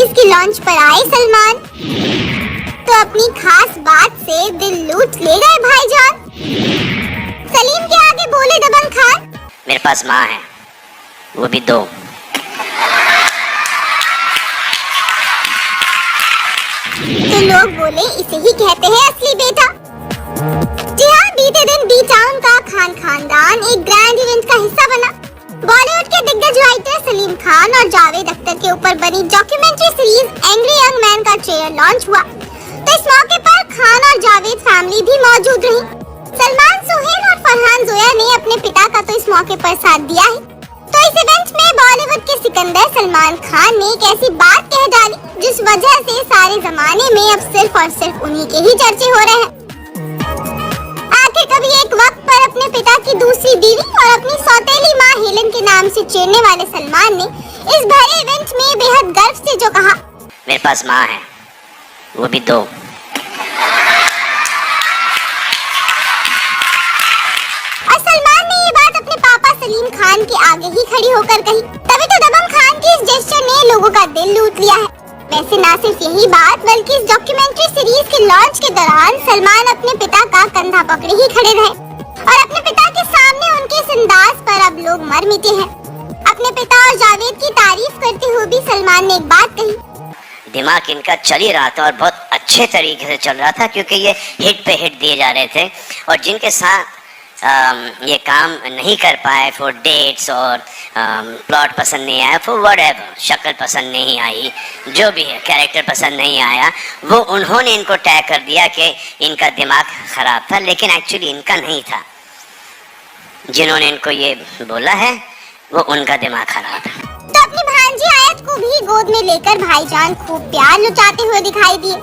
Series की launch पर आए सलमान तो अपनी खास बात से दिल लूट ले गए भाईजान। सलीम के आगे बोले दबंग खान, मेरे पास माँ है, वो भी 2। तो लोग बोले इसे ही कहते हैं असली बेटा। जी हाँ, बीते दिन बी टाउन का खान खानदान एक ग्रैंड इवेंट का हिस्सा बना। बॉलीवुड के दिग्गज राइटर सलीम खान और जावेद अख्तर के ऊपर बनी documentary series angry young man का ट्रेलर लॉन्च हुआ। तो इस मौके पर खान और जावेद फैमिली भी मौजूद रही। सलमान, सुहेल और फरहान जोया ने अपने पिता का तो इस मौके पर साथ दिया है। तो इस इवेंट में बॉलीवुड के सिकंदर सलमान खान ने एक ऐसी बात कह डाली जिस वजह से सारे जमाने में अब सिर्फ और सिर्फ उन्हीं के ही चर्चे हो रहे हैं। आखिर कभी एक वक्त पर अपने पिता की दूसरी बीवी और अपनी सौतेली माँ हेलन के नाम से चिढ़ने वाले सलमान ने इस भरे इवेंट में बेहद गर्व से जो कहा, मेरे पास माँ है, वो भी 2। और सलमान ने ये बात अपने पापा सलीम खान के आगे ही खड़ी होकर कही। तभी तो दबंग खान की इस जेस्चर ने लोगों का दिल लूट लिया है। वैसे ना सिर्फ यही बात बल्कि इस डॉक्यूमेंट्री सीरीज के लॉन्च के दौरान सलमान अपने पिता का कंधा पकड़े ही खड़े रहे और अपने पिता के सामने उनके इस अंदाज पर अब लोग मर मिटे हैं। अपने पिता और जावेद की तारीफ करते हुए भी सलमान ने एक बात कही, दिमाग इनका चल ही रहा था और बहुत अच्छे तरीके से चल रहा था, क्योंकि ये हिट पे हिट दिए जा रहे थे और जिनके साथ ये काम नहीं कर पाए, फॉर डेट्स और प्लॉट पसंद नहीं आया, फॉर व्हाटएवर, शक्ल पसंद नहीं आई, जो भी है कैरेक्टर पसंद नहीं आया, वो उन्होंने इनको टैग कर दिया कि इनका दिमाग खराब था, लेकिन एक्चुअली इनका नहीं था। जिन्होंने इनको ये बोला है वो उनका दिमाग खराब है। तो अपनी भांजी आयत को भी गोद में लेकर भाईजान खूब प्यार लुटाते हुए दिखाई दिए।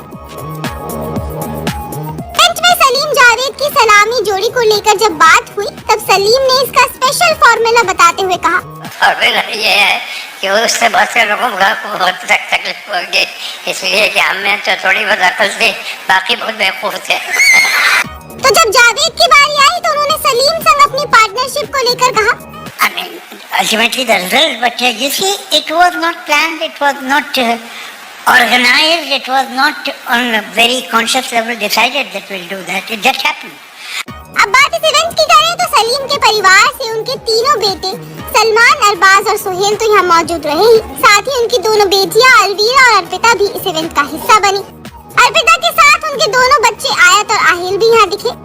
सलीम जावेद की सलामी जोड़ी को लेकर जब बात हुई तब सलीम ने इसका स्पेशल फॉर्मूला बताते हुए कहा, फॉर्मूला ये है कि उससे बहुत से लोगों को बहुत तकलीफ होगी, इसलिए कि हमें तो थोड़ी बहुत अकल थी, बाकी बहुत बेवकूफ थे। तो जब जावेद की बारी आई तो उन्होंने सलीम संग अपनी पार्टनरशिप को लेकर कहा, I mean, ultimately the result, but you see, it was not planned, it was not organized, it was not on a very conscious level decided that we'll do that, it just happened. अब बात इस event की करें तो सलीम के परिवार से उनके तीनों बेटे सलमान, अरबाज और सुहेल तो यहाँ मौजूद रहे ही, साथ ही उनकी दोनों बेटियां अलवीरा और अर्पिता भी इस इवेंट का हिस्सा बनी। अर्पिता के साथ उनके दोनों बच्चे आयत और आहिल भी यहाँ दिखे।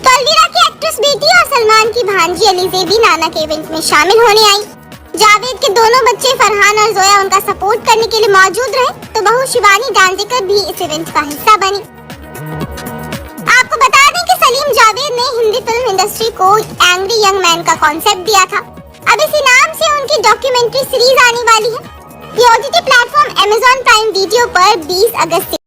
तो अलवीरा की एक्ट्रेस बेटी और सलमान की भांजी अलीजे भी नाना के इवेंट में शामिल होने आई। जावेद के दोनों बच्चे फरहान और जोया उनका सपोर्ट करने के लिए मौजूद रहे, तो बहू शिवानी डांडेकर भी इस इवेंट का हिस्सा बनी। आपको बता दें कि सलीम जावेद ने हिंदी फिल्म इंडस्ट्री को एंग्री यंग मैन का कॉन्सेप्ट दिया था। अब इसी नाम से उनकी डॉक्यूमेंट्री सीरीज आने वाली है। ये OTT platform Amazon prime video पर 20 अगस्त से